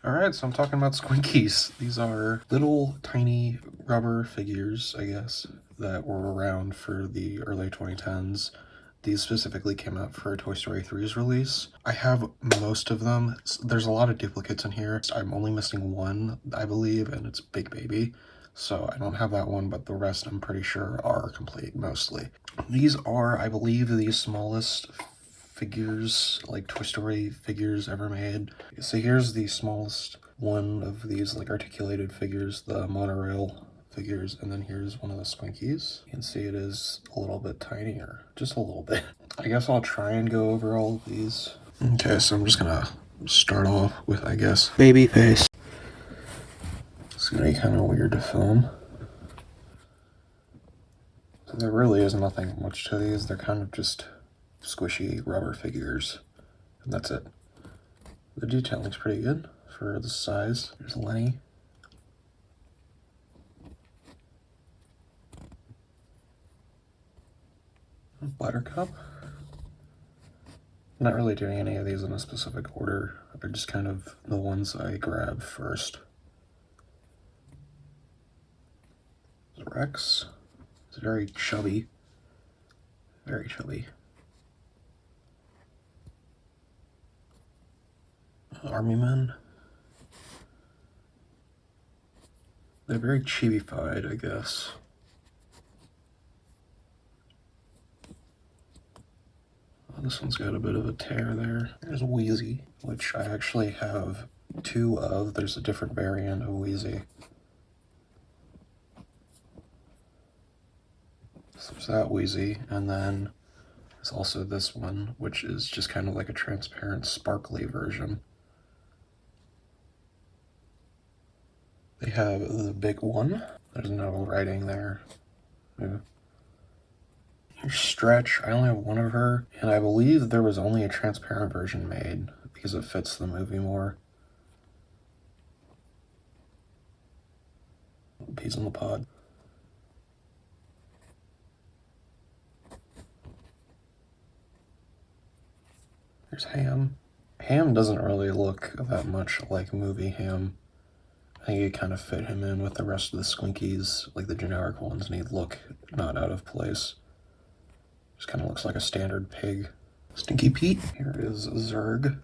Alright, so I'm talking about Squinkies. These are little tiny rubber figures, I guess, that were around for the early 2010s. These specifically came out for Toy Story 3's release. I have most of them. There's a lot of duplicates in here. I'm only missing one, I believe, and it's Big Baby. So I don't have that one, but the rest I'm pretty sure are complete, mostly. These are, I believe, the smallest figures, like Toy Story figures ever made. So here's the smallest one of these like articulated figures, the monorail figures, and then here's one of the Squinkies. You can see it is a little bit tinier, just a little bit. I guess I'll try and go over all of these. Okay, so I'm just gonna start off with, I guess, baby face. It's gonna be kind of weird to film. So there really is nothing much to these. They're kind of just squishy rubber figures, and that's it. The detailing's pretty good for the size. There's Lenny. Buttercup. I'm not really doing any of these in a specific order. They're just kind of the ones I grab first. Rex. It's very chubby. Very chubby. Army men. They're very chibi-fied, I guess. Oh, this one's got a bit of a tear there. There's Wheezy, which I actually have two of. There's a different variant of Wheezy. So there's that Wheezy, and then there's also this one, which is just kind of like a transparent, sparkly version. They have the big one. There's no writing there. Here's Stretch. I only have one of her, and I believe there was only a transparent version made because it fits the movie more. Peas in the pod. There's Ham. Ham doesn't really look that much like movie Ham. I think you kind of fit him in with the rest of the Squinkies, like the generic ones, and he'd look not out of place. Just kind of looks like a standard pig. Stinky Pete. Here is Zurg.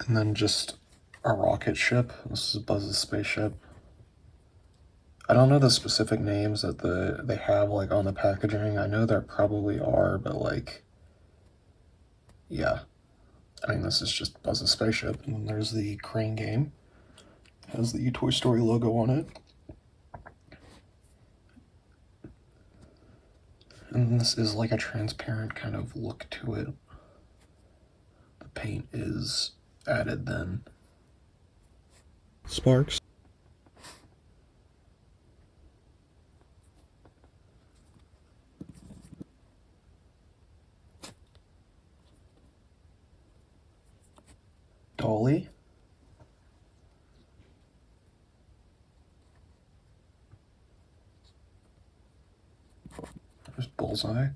And then just a rocket ship. This is Buzz's spaceship. I don't know the specific names that they have like on the packaging. I know there probably are, but like, yeah. I mean, this is just Buzz's spaceship. And then there's the crane game. It has the Toy Story logo on it. And this is like a transparent kind of look to it. The paint is added then. Sparks. Dolly. There's Bullseye.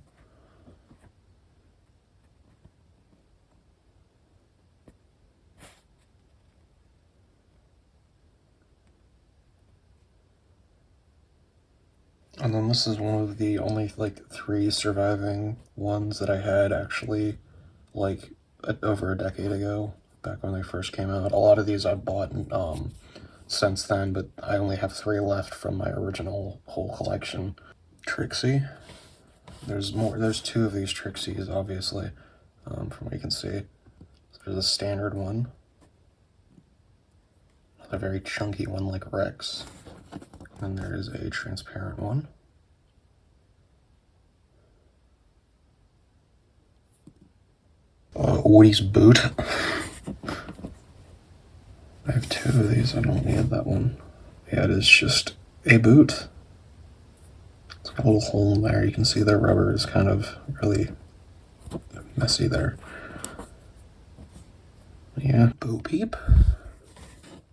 And then this is one of the only like 3 surviving ones that I had actually like over a decade ago, back when they first came out. A lot of these I've bought since then, but I only have 3 left from my original whole collection. Trixie. There's more. There's 2 of these Trixies, obviously, from what you can see. There's a standard one. A very chunky one like Rex. And there is a transparent one. Woody's boot. I have 2 of these. I don't need that one. Yeah, it is just a boot. It's got a little hole in there. You can see the rubber is kind of really messy there. Yeah, Bo Peep.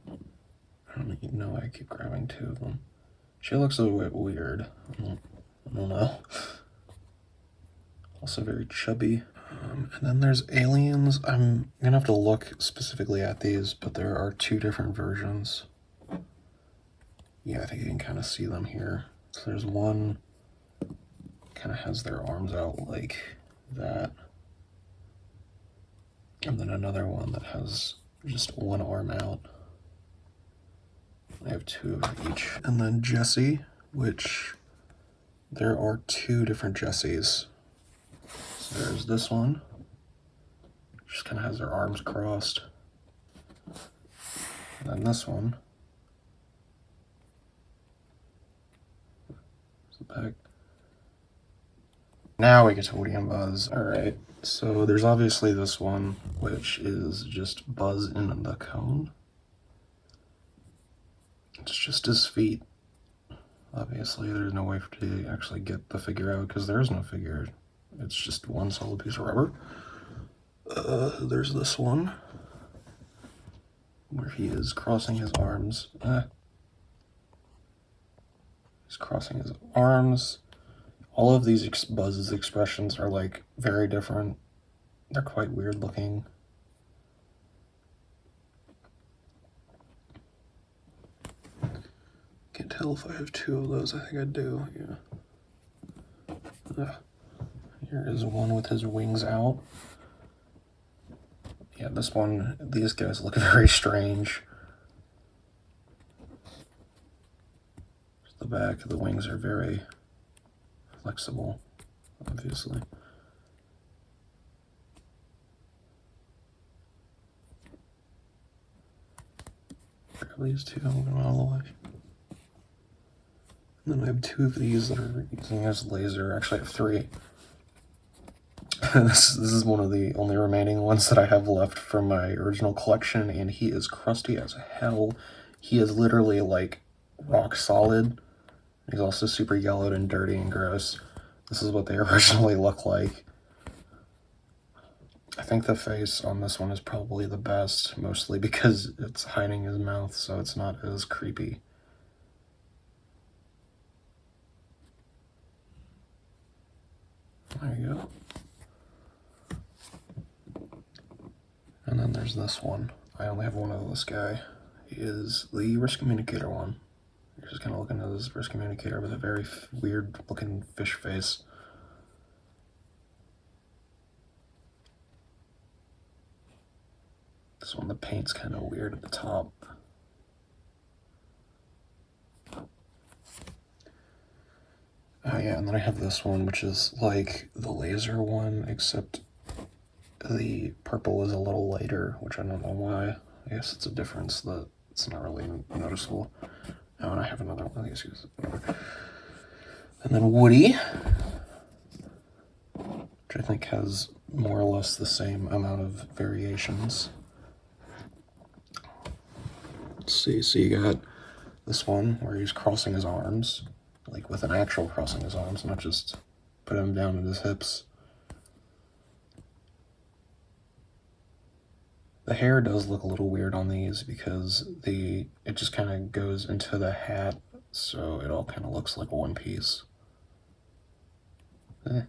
I don't even know why I keep grabbing 2 of them. She looks a bit weird. I don't know. Also very chubby. And then there's aliens. I'm gonna have to look specifically at these, but there are two different versions. Yeah, I think you can kind of see them here. So there's one kind of has their arms out like that. And then another one that has just one arm out. I have two of each. And then Jessie, which there are two different Jessies. So there's this one, just kind of has their arms crossed. And then this one. Back. Now we get to Woody and Buzz. Alright, so there's obviously this one, which is just Buzz in the cone. It's just his feet. Obviously, there's no way to actually get the figure out because there is no figure. It's just one solid piece of rubber. There's this one where he is crossing his arms. He's crossing his arms. All of these Buzz's expressions are like very different. They're quite weird looking. Can't tell if I have two of those. I think I do, yeah. Here is one with his wings out. Yeah, this one, these guys look very strange. The back of the wings are very flexible, obviously. Grab these two, I'm going all the way. And then I have two of these that are using as laser. Actually, I have three. This is one of the only remaining ones that I have left from my original collection, and he is crusty as hell. He is literally like rock solid. He's also super yellowed and dirty and gross. This is what they originally look like. I think the face on this one is probably the best, mostly because it's hiding his mouth, so it's not as creepy. There you go. And then there's this one. I only have one of this guy. He is the wrist communicator one. You're just kind of looking at this wrist communicator with a very weird looking fish face. This one, the paint's kind of weird at the top. Oh yeah, and then I have this one, which is like the laser one, except the purple is a little lighter, which I don't know why. I guess it's a difference that it's not really noticeable. Oh, and I have another one of these. And then Woody, which I think has more or less the same amount of variations. Let's see, so you got this one where he's crossing his arms, like with an actual crossing his arms, not just put him down at his hips. The hair does look a little weird on these because it just kind of goes into the hat, so it all kind of looks like one piece. It's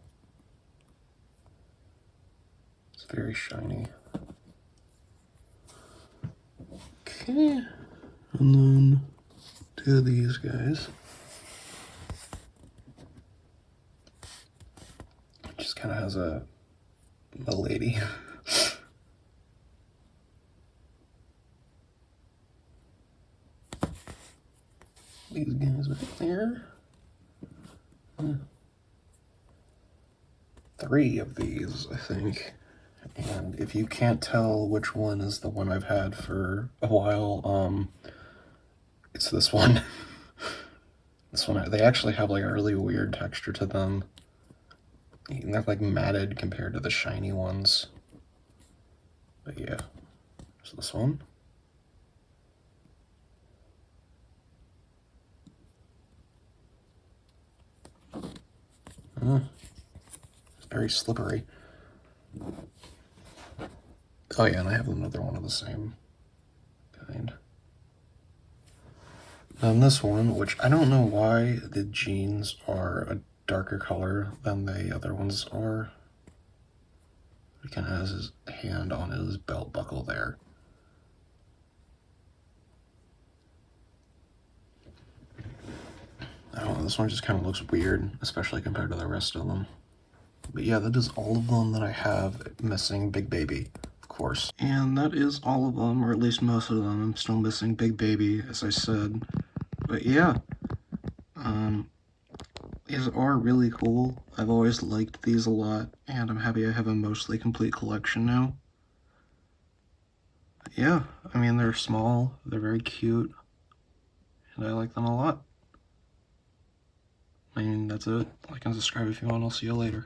very shiny. Okay, and then two of these guys. It just kind of has a lady. These guys right there. Three of these, I think. And if you can't tell which one is the one I've had for a while, it's this one. This one, they actually have like a really weird texture to them. They're like matted compared to the shiny ones. But yeah, so this one. It's very slippery. Oh yeah, and I have another one of the same kind. And this one, which I don't know why the jeans are a darker color than the other ones are. He kind of has his hand on his belt buckle there. I don't know, this one just kind of looks weird, especially compared to the rest of them. But yeah, that is all of them that I have missing Big Baby, of course. And that is all of them, or at least most of them. I'm still missing Big Baby, as I said. But yeah, these are really cool. I've always liked these a lot, and I'm happy I have a mostly complete collection now. But yeah, I mean, they're small, they're very cute, and I like them a lot. I mean, that's it. Like and subscribe if you want. I'll see you later.